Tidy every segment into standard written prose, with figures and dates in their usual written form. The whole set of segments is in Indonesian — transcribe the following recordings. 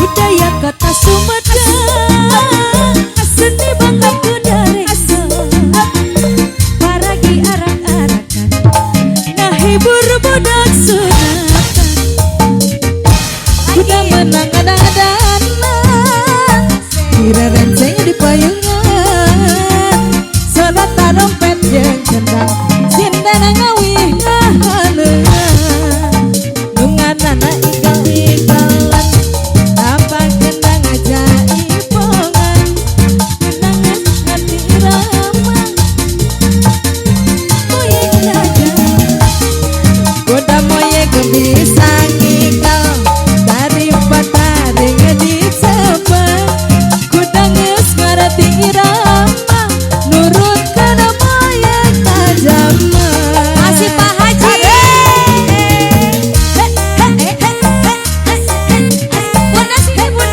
budaya kota Sumedang, seni bangga kudarengso, paragi arak-arakan, ngahibur budak sunatan. Kuda menang ada-adaan, kira renceng di payungan, solat tarompet jeung gendang, sindana ngawih ngahaneungan, nunganana ikal-ikalan, tampang kendang ajaipongan, kenangan hati irama, moyeng jajan, kuda moyeng bisa ngikal, daripada dengan dicoba, kuda geus ngarti irama, nurut kana moyeng tajama. Masih Pak Haji. Bunas, sini ikut.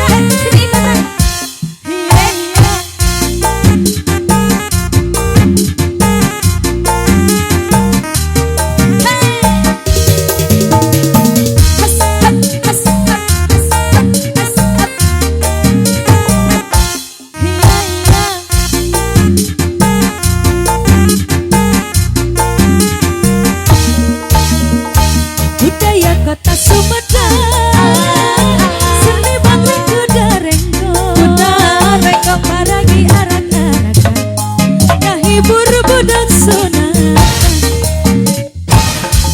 Budaya kota Sumedang, seni bangga kudarengso, paragi arak-arakan, ngahibur budak sunatan.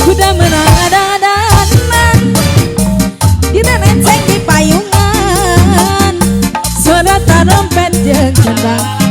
Kuda menang ada-adaan, dina nenceng di payungan, sodat tarompet jeung gendang.